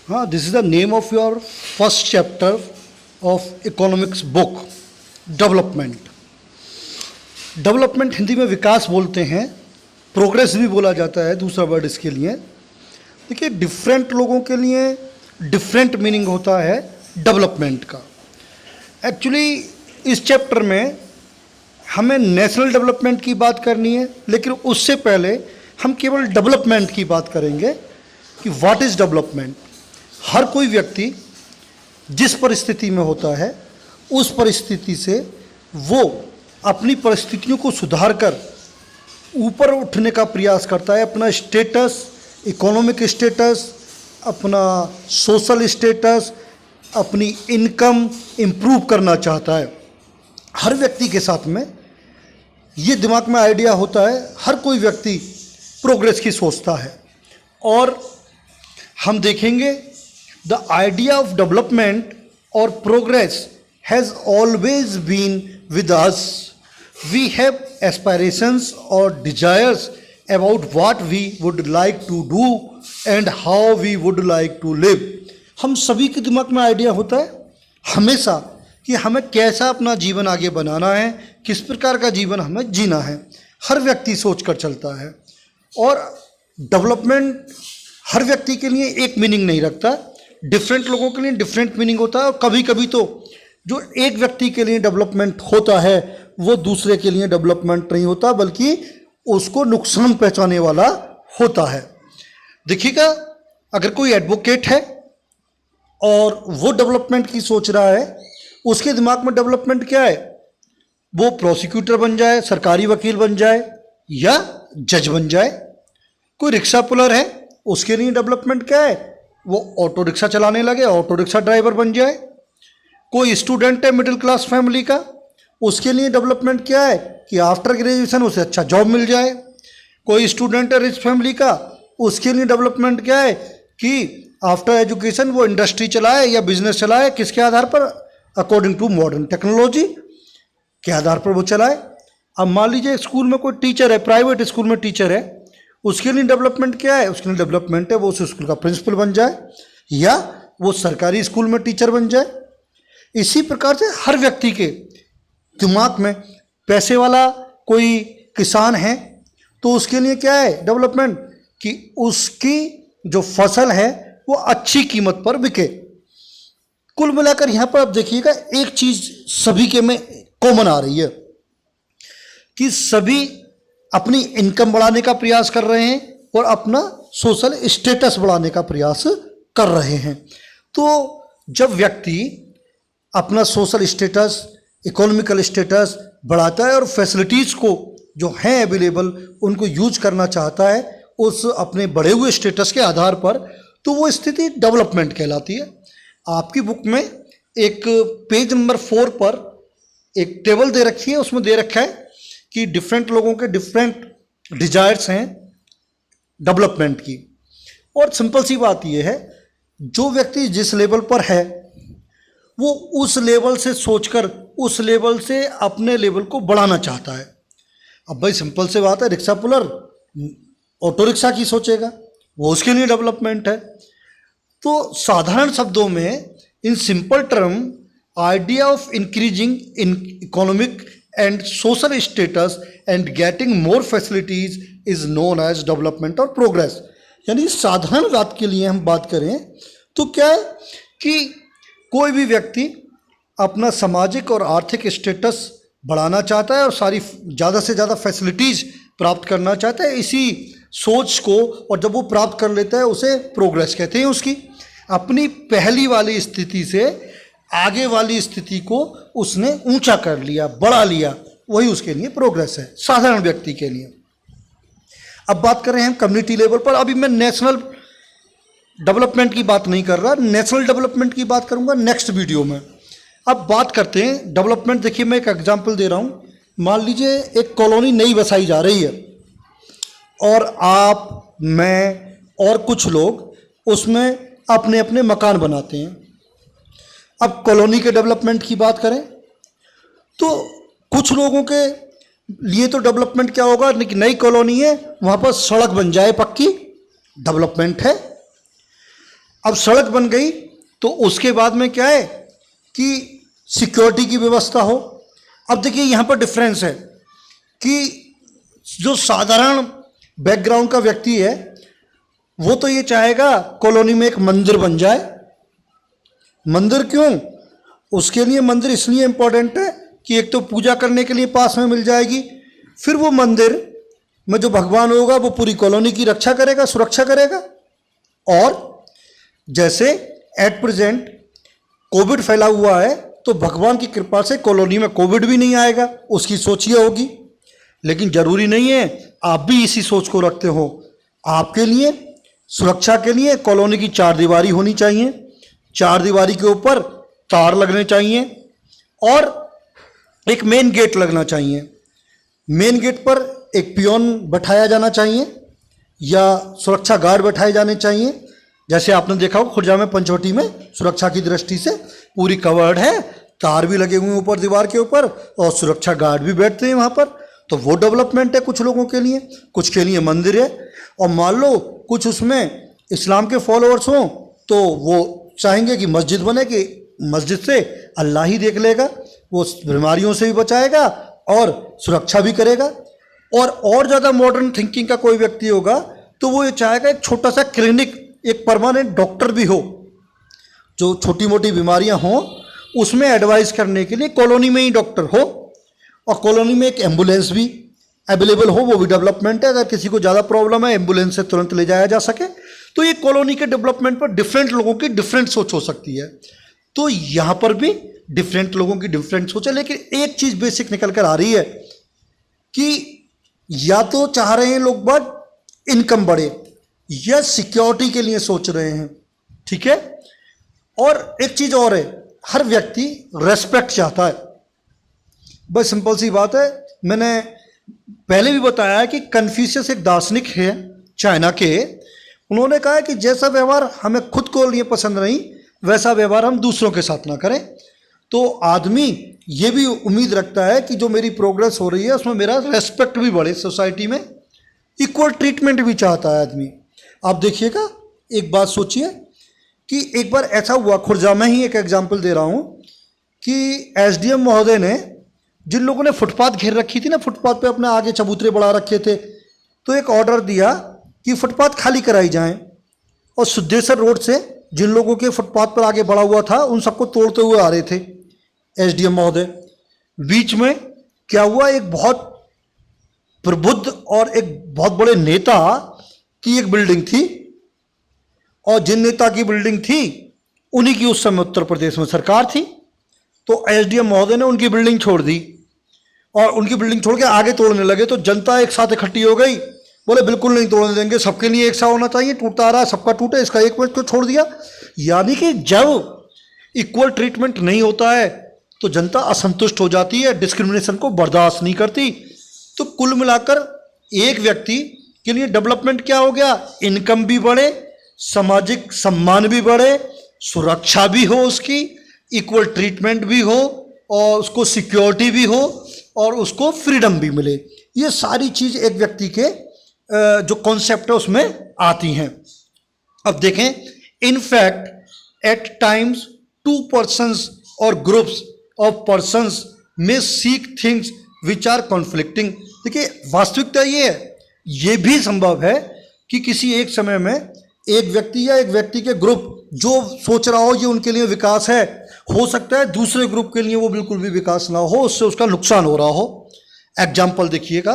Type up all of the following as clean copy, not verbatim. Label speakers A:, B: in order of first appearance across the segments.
A: हाँ, this is the name of your first chapter of economics book, development. Development Hindi में विकास बोलते हैं, progress भी बोला जाता है दूसरा वर्ड इसके लिए। देखिए, डिफरेंट लोगों के लिए डिफरेंट मीनिंग होता है डेवलपमेंट का। एक्चुअली इस चैप्टर में हमें नेशनल डेवलपमेंट की बात करनी है, लेकिन उससे पहले हम केवल डेवलपमेंट की बात करेंगे कि व्हाट इज़ डेवलपमेंट। हर कोई व्यक्ति जिस परिस्थिति में होता है उस परिस्थिति से वो अपनी परिस्थितियों को सुधार कर ऊपर उठने का प्रयास करता है। अपना स्टेटस, इकोनॉमिक स्टेटस, अपना सोशल स्टेटस, अपनी इनकम इम्प्रूव करना चाहता है। हर व्यक्ति के साथ में ये दिमाग में आइडिया होता है, हर कोई व्यक्ति प्रोग्रेस की सोचता है। और हम देखेंगे द आइडिया ऑफ डेवलपमेंट और progress has always been with us. We have aspirations और desires about what we would like to do and how we would like to live. हम सभी के दिमाग में आइडिया होता है हमेशा कि हमें कैसा अपना जीवन आगे बनाना है, किस प्रकार का जीवन हमें जीना है। हर व्यक्ति सोच कर चलता है और डेवलपमेंट हर व्यक्ति के लिए एक मीनिंग नहीं रखता, डिफरेंट लोगों के लिए डिफरेंट मीनिंग होता है। और कभी कभी तो जो एक व्यक्ति के लिए डेवलपमेंट होता है वो दूसरे के लिए डेवलपमेंट नहीं होता, बल्कि उसको नुकसान पहुंचाने वाला होता है। देखिएगा, अगर कोई एडवोकेट है और वो डेवलपमेंट की सोच रहा है, उसके दिमाग में डेवलपमेंट क्या है? वो प्रोसिक्यूटर बन जाए, सरकारी वकील बन जाए या जज बन जाए। कोई रिक्शा पुलर है, उसके लिए डेवलपमेंट क्या है? वो ऑटो रिक्शा चलाने लगे, ऑटो रिक्शा ड्राइवर बन जाए। कोई स्टूडेंट है मिडिल क्लास फैमिली का, उसके लिए डेवलपमेंट क्या है कि आफ्टर ग्रेजुएशन उसे अच्छा जॉब मिल जाए। कोई स्टूडेंट है रिच फैमिली का, उसके लिए डेवलपमेंट क्या है कि आफ्टर एजुकेशन वो इंडस्ट्री चलाए या बिजनेस चलाए। किसके आधार पर? अकॉर्डिंग टू मॉडर्न टेक्नोलॉजी के आधार पर वो चलाए। अब मान लीजिए स्कूल में कोई टीचर है, प्राइवेट स्कूल में टीचर है, उसके लिए डेवलपमेंट क्या है? उसके लिए डेवलपमेंट है वो उस स्कूल का प्रिंसिपल बन जाए या वो सरकारी स्कूल में टीचर बन जाए। इसी प्रकार से हर व्यक्ति के दिमाग में, पैसे वाला कोई किसान है तो उसके लिए क्या है डेवलपमेंट? कि उसकी जो फसल है वो अच्छी कीमत पर बिके। कुल मिलाकर यहाँ पर आप देखिएगा, एक चीज सभी के में कॉमन आ रही है कि सभी अपनी इनकम बढ़ाने का प्रयास कर रहे हैं और अपना सोशल स्टेटस बढ़ाने का प्रयास कर रहे हैं। तो जब व्यक्ति अपना सोशल स्टेटस, इकोनॉमिकल स्टेटस बढ़ाता है और फैसिलिटीज़ को जो हैं अवेलेबल उनको यूज करना चाहता है उस अपने बढ़े हुए स्टेटस के आधार पर, तो वो स्थिति डेवलपमेंट कहलाती है। आपकी बुक में एक पेज नंबर 4 पर एक टेबल दे रखी है, उसमें दे रखा है कि डिफरेंट लोगों के डिफरेंट डिजायर्स हैं डेवलपमेंट की। और सिंपल सी बात यह है, जो व्यक्ति जिस लेवल पर है वो उस लेवल से सोचकर उस लेवल से अपने लेवल को बढ़ाना चाहता है। अब भाई सिंपल सी बात है, रिक्शा पुलर ऑटो रिक्शा की सोचेगा, वो उसके लिए डेवलपमेंट है। तो साधारण शब्दों में, in simple term, idea of increasing in economic and social status and getting more facilities is known as development और प्रोग्रेस। यानी साधारण बात के लिए हम बात करें तो क्या है कि कोई भी व्यक्ति अपना सामाजिक और आर्थिक स्टेटस बढ़ाना चाहता है और सारी ज़्यादा से ज़्यादा फैसिलिटीज़ प्राप्त करना चाहता है। इसी सोच को, और जब वो प्राप्त कर लेता है उसे प्रोग्रेस कहते हैं। उसकी अपनी पहली वाली स्थिति से आगे वाली स्थिति को उसने ऊंचा कर लिया, बढ़ा लिया, वही उसके लिए प्रोग्रेस है साधारण व्यक्ति के लिए। अब बात कर रहे हैं कम्युनिटी लेवल पर। अभी मैं नेशनल डेवलपमेंट की बात नहीं कर रहा, नेशनल डेवलपमेंट की बात करूंगा नेक्स्ट वीडियो में। अब बात करते हैं डेवलपमेंट। देखिए, मैं एक एग्जांपल दे रहा हूं। मान लीजिए एक कॉलोनी नई बसाई जा रही है और आप, मैं और कुछ लोग उसमें अपने अपने मकान बनाते हैं। अब कॉलोनी के डेवलपमेंट की बात करें तो कुछ लोगों के लिए तो डेवलपमेंट क्या होगा, नई कॉलोनी है, वहाँ पर सड़क बन जाए पक्की, डेवलपमेंट है। अब सड़क बन गई तो उसके बाद में क्या है कि सिक्योरिटी की व्यवस्था हो। अब देखिए यहाँ पर डिफरेंस है कि जो साधारण बैकग्राउंड का व्यक्ति है वो तो ये चाहेगा कॉलोनी में एक मंदिर बन जाए। मंदिर क्यों? उसके लिए मंदिर इसलिए इम्पोर्टेंट है कि एक तो पूजा करने के लिए पास में मिल जाएगी, फिर वो मंदिर में जो भगवान होगा वो पूरी कॉलोनी की रक्षा करेगा, सुरक्षा करेगा। और जैसे एट प्रेजेंट कोविड फैला हुआ है तो भगवान की कृपा से कॉलोनी में कोविड भी नहीं आएगा, उसकी सोच ये होगी। लेकिन जरूरी नहीं है आप भी इसी सोच को रखते हो। आपके लिए सुरक्षा के लिए कॉलोनी की चार दीवारी होनी चाहिए, चार दीवारी के ऊपर तार लगने चाहिए और एक मेन गेट लगना चाहिए। मेन गेट पर एक पियोन बैठाया जाना चाहिए या सुरक्षा गार्ड बैठाए जाने चाहिए। जैसे आपने देखा हो खुर्जा में पंचवटी में सुरक्षा की दृष्टि से पूरी कवर्ड है, तार भी लगे हुए हैं ऊपर दीवार के ऊपर और सुरक्षा गार्ड भी बैठते हैं वहाँ पर। तो वो डेवलपमेंट है कुछ लोगों के लिए, कुछ के लिए मंदिर है। और मान लो कुछ उसमें इस्लाम के फॉलोअर्स हों तो वो चाहेंगे कि मस्जिद बने, कि मस्जिद से अल्लाह ही देख लेगा, वो बीमारियों से भी बचाएगा और सुरक्षा भी करेगा। और ज़्यादा मॉडर्न थिंकिंग का कोई व्यक्ति होगा तो वो ये चाहेगा एक छोटा सा क्लिनिक, एक परमानेंट डॉक्टर भी हो, जो छोटी मोटी बीमारियां हों उसमें एडवाइस करने के लिए कॉलोनी में ही डॉक्टर हो और कॉलोनी में एक एम्बुलेंस भी अवेलेबल हो, वो भी डेवलपमेंट है। अगर किसी को ज़्यादा प्रॉब्लम है एम्बुलेंस से तुरंत ले जाया जा सके। तो ये कॉलोनी के डेवलपमेंट पर डिफरेंट लोगों की डिफरेंट सोच हो सकती है। तो यहाँ पर भी डिफरेंट लोगों की डिफरेंट सोच है, लेकिन एक चीज़ बेसिक निकल कर आ रही है कि या तो चाह रहे हैं लोग बाग इनकम बढ़े या सिक्योरिटी के लिए सोच रहे हैं, ठीक है। और एक चीज़ और है, हर व्यक्ति रेस्पेक्ट चाहता है। बस सिंपल सी बात है, मैंने पहले भी बताया है कि कन्फ्यूशियस एक दार्शनिक है चाइना के। उन्होंने कहा है कि जैसा व्यवहार हमें खुद को लिए पसंद नहीं वैसा व्यवहार हम दूसरों के साथ ना करें। तो आदमी ये भी उम्मीद रखता है कि जो मेरी प्रोग्रेस हो रही है उसमें मेरा रेस्पेक्ट भी बढ़े, सोसाइटी में इक्वल ट्रीटमेंट भी चाहता है आदमी। आप देखिएगा, एक बात सोचिए कि एक बार ऐसा हुआ, खुर्जा में ही एक एग्जाम्पल दे रहा हूँ कि एसडीएम महोदय ने, जिन लोगों ने फुटपाथ घेर रखी थी ना, फुटपाथ पे अपने आगे चबूतरे बढ़ा रखे थे, तो एक ऑर्डर दिया कि फुटपाथ खाली कराई जाएं और सिद्धेश्वर रोड से जिन लोगों के फुटपाथ पर आगे बढ़ा हुआ था उन सबको तोड़ते हुए आ रहे थे एसडीएम महोदय। बीच में क्या हुआ, एक बहुत प्रबुद्ध और एक बहुत बड़े नेता की एक बिल्डिंग थी और जिन नेता की बिल्डिंग थी उन्हीं की उस समय उत्तर प्रदेश में सरकार थी। तो एसडीएम महोदय ने उनकी बिल्डिंग छोड़ दी और उनकी बिल्डिंग छोड़ के आगे तोड़ने लगे। तो जनता एक साथ इकट्ठी हो गई, बोले बिल्कुल नहीं तोड़ने देंगे, सबके लिए एक सा होना चाहिए, टूटता आ रहा है सबका टूटे, इसका एक मिनट को छोड़ दिया। यानी कि जब इक्वल ट्रीटमेंट नहीं होता है तो जनता असंतुष्ट हो जाती है, डिस्क्रिमिनेशन को बर्दाश्त नहीं करती। तो कुल मिलाकर एक व्यक्ति के लिए डेवलपमेंट क्या हो गया, इनकम भी बढ़े, सामाजिक सम्मान भी बढ़े, सुरक्षा भी हो, उसकी इक्वल ट्रीटमेंट भी हो और उसको सिक्योरिटी भी हो और उसको फ्रीडम भी मिले। ये सारी चीज़ एक व्यक्ति के जो कॉन्सेप्ट है उसमें आती हैं। अब देखें, in fact at times two persons और ग्रुप्स ऑफ पर्सन्स में seek things which are conflicting. देखिए वास्तविकता ये है, ये भी संभव है कि किसी एक समय में एक व्यक्ति या एक व्यक्ति के ग्रुप जो सोच रहा हो ये उनके लिए विकास है, हो सकता है दूसरे ग्रुप के लिए वो बिल्कुल भी विकास ना हो, उससे उसका नुकसान हो रहा हो। एग्जाम्पल देखिएगा,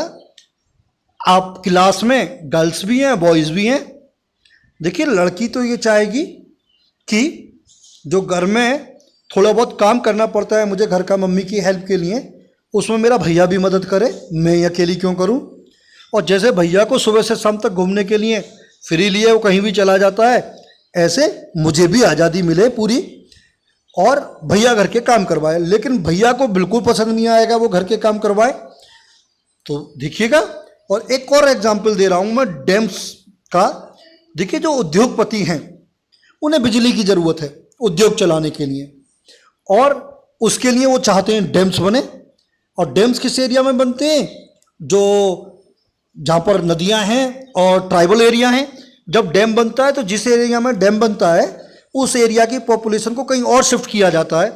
A: आप क्लास में गर्ल्स भी हैं बॉयज़ भी हैं। देखिए लड़की तो ये चाहेगी कि जो घर में थोड़ा बहुत काम करना पड़ता है मुझे घर का मम्मी की हेल्प के लिए, उसमें मेरा भैया भी मदद करे, मैं अकेली क्यों करूं। और जैसे भैया को सुबह से शाम तक घूमने के लिए फ्री लिए वो कहीं भी चला जाता है, ऐसे मुझे भी आज़ादी मिले पूरी और भैया घर के काम करवाए। लेकिन भैया को बिल्कुल पसंद नहीं आएगा वो घर के काम करवाए। तो देखिएगा, और एक और एग्जाम्पल दे रहा हूँ मैं डैम्स का। देखिए जो उद्योगपति हैं उन्हें बिजली की ज़रूरत है उद्योग चलाने के लिए और उसके लिए वो चाहते हैं डैम्स बने। और डैम्स किस एरिया में बनते हैं, जो जहाँ पर नदियाँ हैं और ट्राइबल एरिया हैं। जब डैम बनता है तो जिस एरिया में डैम बनता है उस एरिया की पॉपुलेशन को कहीं और शिफ्ट किया जाता है।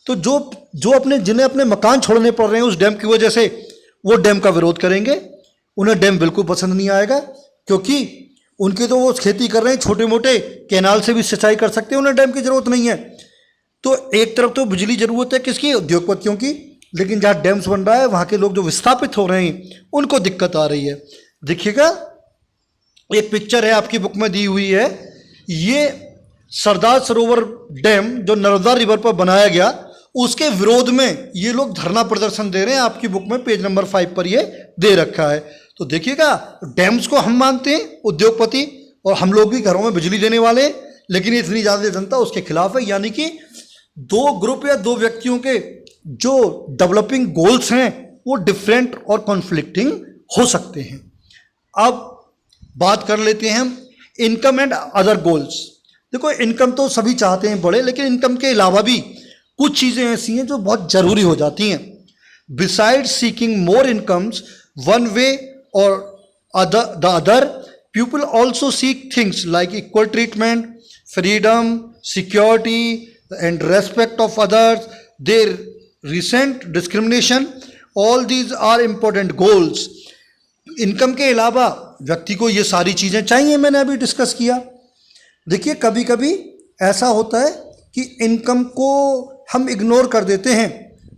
A: तो जिन्हें अपने मकान छोड़ने पड़ रहे हैं उस डैम की वजह से, वो डैम का विरोध करेंगे। उन्हें डैम बिल्कुल पसंद नहीं आएगा, क्योंकि उनकी तो वो खेती कर रहे हैं, छोटे मोटे कैनाल से भी सिंचाई कर सकते हैं, उन्हें डैम की जरूरत नहीं है। तो एक तरफ तो बिजली जरूरत है किसकी, उद्योगपतियों की, लेकिन जहाँ डैम्स बन रहा है वहाँ के लोग जो विस्थापित हो रहे हैं उनको दिक्कत आ रही है। देखिएगा, एक पिक्चर है आपकी बुक में दी हुई है, ये सरदार सरोवर डैम जो नर्मदा रिवर पर बनाया गया उसके विरोध में ये लोग धरना प्रदर्शन दे रहे हैं। आपकी बुक में पेज नंबर 5 पर ये दे रखा है। तो देखिएगा, डैम्स को हम मानते हैं उद्योगपति, और हम लोग भी घरों में बिजली देने वाले हैं, लेकिन इतनी ज़्यादा जनता उसके खिलाफ है। यानी कि दो ग्रुप या दो व्यक्तियों के जो डेवलपिंग गोल्स हैं वो डिफरेंट और कॉन्फ्लिक्टिंग हो सकते हैं। अब बात कर लेते हैं हम इनकम एंड अदर गोल्स। देखो, इनकम तो सभी चाहते हैं बढ़े, लेकिन इनकम के अलावा भी कुछ चीज़ें ऐसी हैं जो बहुत ज़रूरी हो जाती हैं। Beside seeking more incomes one way और the other, people also seek things like equal treatment, freedom, security and respect of others, their resent discrimination, all these are important goals. Income के अलावा व्यक्ति को ये सारी चीज़ें चाहिए, मैंने अभी डिस्कस किया। देखिए, कभी कभी ऐसा होता है कि इनकम को हम इग्नोर कर देते हैं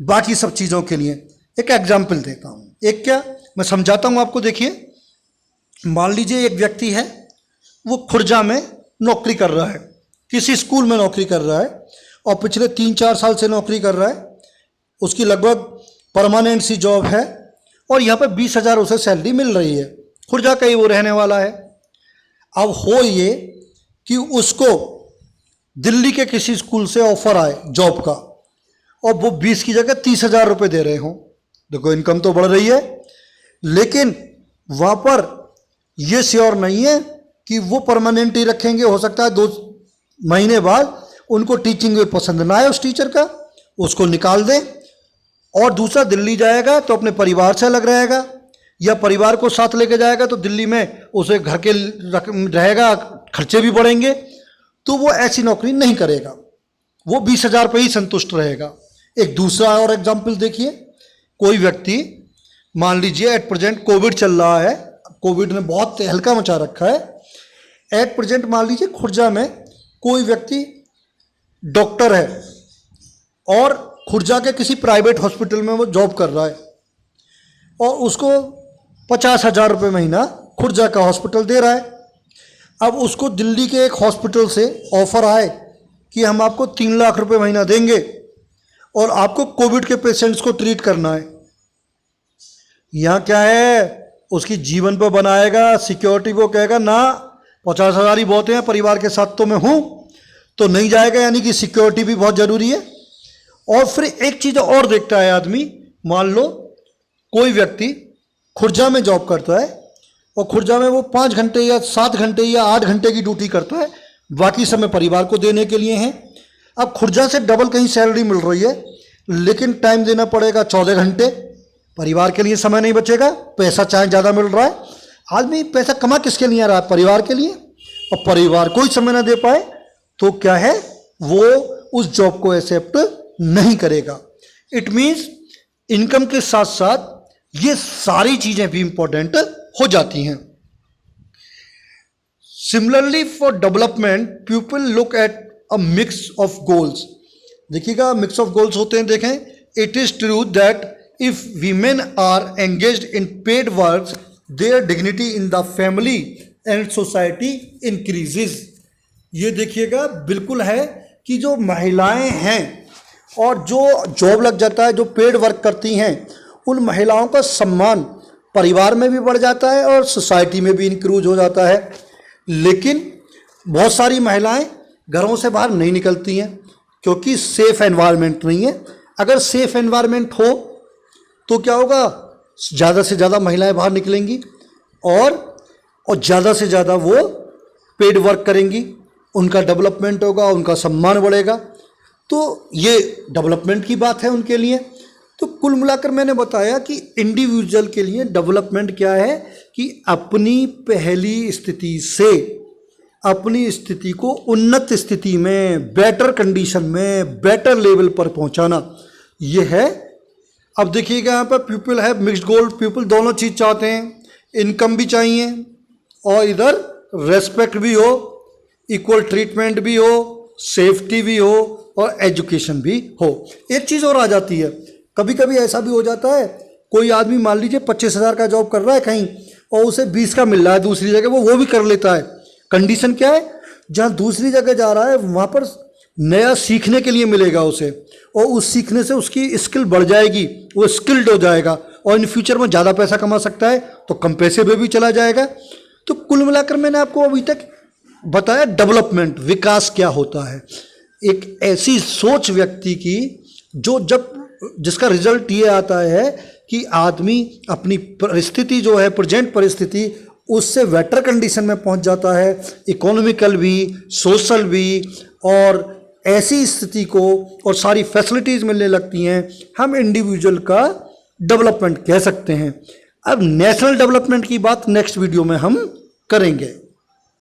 A: बाकी सब चीज़ों के लिए। एक एग्जाम्पल देता हूँ, एक क्या मैं समझाता हूँ आपको। देखिए, मान लीजिए एक व्यक्ति है, वो खुर्जा में नौकरी कर रहा है, किसी स्कूल में नौकरी कर रहा है, और पिछले 3-4 साल से नौकरी कर रहा है। उसकी लगभग परमानेंट सी जॉब है, और यहाँ पर 20,000 उसे सैलरी मिल रही है। खुर्जा का ही वो रहने वाला है। अब हो ये कि उसको दिल्ली के किसी स्कूल से ऑफर आए जॉब का, और वो 20 की जगह 30,000 रुपये दे रहे हों। देखो, इनकम तो बढ़ रही है, लेकिन वहाँ पर ये श्योर नहीं है कि वो परमानेंट ही रखेंगे। हो सकता है 2 महीने बाद उनको टीचिंग में पसंद ना आए उस टीचर का, उसको निकाल दें, और दूसरा दिल्ली जाएगा तो अपने परिवार से अलग रहेगा, या परिवार को साथ लेके जाएगा तो दिल्ली में उसे घर के रहेगा, खर्चे भी बढ़ेंगे। तो वो ऐसी नौकरी नहीं करेगा, वो 20,000 पे ही संतुष्ट रहेगा। एक दूसरा और एग्जाम्पल देखिए, कोई व्यक्ति, मान लीजिए एट प्रेजेंट कोविड चल रहा है, कोविड ने बहुत हल्का मचा रखा है। एट प्रेजेंट मान लीजिए खुर्जा में कोई व्यक्ति डॉक्टर है, और खुर्जा के किसी प्राइवेट हॉस्पिटल में वो जॉब कर रहा है, और उसको 50,000 रुपये महीना खुर्जा का हॉस्पिटल दे रहा है। अब उसको दिल्ली के एक हॉस्पिटल से ऑफर आए कि हम आपको 3 लाख रुपये महीना देंगे, और आपको कोविड के पेशेंट्स को ट्रीट करना है। यहाँ क्या है, उसकी जीवन पर बनाएगा, सिक्योरिटी को कहेगा ना 50,000 ही बहुत हैं, परिवार के साथ तो मैं हूँ, तो नहीं जाएगा। यानी कि सिक्योरिटी भी बहुत ज़रूरी है। और फिर एक चीज़ और देखता है आदमी, मान लो कोई व्यक्ति खुर्जा में जॉब करता है, और खुर्जा में वो 5 घंटे या 7 घंटे या 8 घंटे की ड्यूटी करता है, बाकी समय परिवार को देने के लिए हैं। अब खुर्जा से डबल कहीं सैलरी मिल रही है, लेकिन टाइम देना पड़ेगा 14 घंटे, परिवार के लिए समय नहीं बचेगा। पैसा चाहे ज़्यादा मिल रहा है, आदमी पैसा कमा किसके लिए आ रहा है, परिवार के लिए, और परिवार को ही समय ना दे पाए तो क्या है, वो उस जॉब को एक्सेप्ट नहीं करेगा। इट मीन्स इनकम के साथ साथ ये सारी चीज़ें भी इंपॉर्टेंट हो जाती हैं। Similarly for development people look at a mix of goals. देखिएगा, मिक्स ऑफ गोल्स होते हैं। देखें, it is true that if women are engaged in paid work their dignity in the family and society increases. ये देखिएगा, बिल्कुल है कि जो महिलाएं हैं और जो जॉब लग जाता है, जो पेड वर्क करती हैं, उन महिलाओं का सम्मान परिवार में भी बढ़ जाता है और सोसाइटी में भी इंक्रीज हो जाता है। लेकिन बहुत सारी महिलाएं घरों से बाहर नहीं निकलती हैं, क्योंकि सेफ एनवायरनमेंट नहीं है। अगर सेफ एनवायरनमेंट हो तो क्या होगा, ज़्यादा से ज़्यादा महिलाएं बाहर निकलेंगी, और ज़्यादा से ज़्यादा वो पेड वर्क करेंगी, उनका डेवलपमेंट होगा, उनका सम्मान बढ़ेगा। तो ये डेवलपमेंट की बात है उनके लिए। तो कुल मिलाकर मैंने बताया कि इंडिविजुअल के लिए डेवलपमेंट क्या है, कि अपनी पहली स्थिति से अपनी स्थिति को उन्नत स्थिति में, बेटर कंडीशन में, बेटर लेवल पर पहुंचाना, यह है। अब देखिएगा यहाँ पर पीपल है मिक्स्ड गोल, पीपल दोनों चीज़ चाहते हैं, इनकम भी चाहिए और इधर रेस्पेक्ट भी हो, इक्वल ट्रीटमेंट भी हो, सेफ्टी भी हो और एजुकेशन भी हो। एक चीज़ और आ जाती है, कभी कभी ऐसा भी हो जाता है, कोई आदमी मान लीजिए 25,000 का जॉब कर रहा है कहीं और उसे 20 का मिल रहा है दूसरी जगह, वो भी कर लेता है। कंडीशन क्या है, जहाँ दूसरी जगह जा रहा है वहाँ पर नया सीखने के लिए मिलेगा उसे, और उस सीखने से उसकी स्किल बढ़ जाएगी, वो स्किल्ड हो जाएगा और इन फ्यूचर में ज़्यादा पैसा कमा सकता है, तो कम पैसे में भी चला जाएगा। तो कुल मिलाकर मैंने आपको अभी तक बताया डेवलपमेंट, विकास क्या होता है। एक ऐसी सोच व्यक्ति की जो जिसका रिजल्ट ये आता है कि आदमी अपनी परिस्थिति जो है, प्रेजेंट परिस्थिति, उससे बेटर कंडीशन में पहुंच जाता है, इकोनॉमिकल भी, सोशल भी, और ऐसी स्थिति को और सारी फैसिलिटीज़ मिलने लगती हैं। हम इंडिविजुअल का डेवलपमेंट कह सकते हैं। अब नेशनल डेवलपमेंट की बात नेक्स्ट वीडियो में हम करेंगे।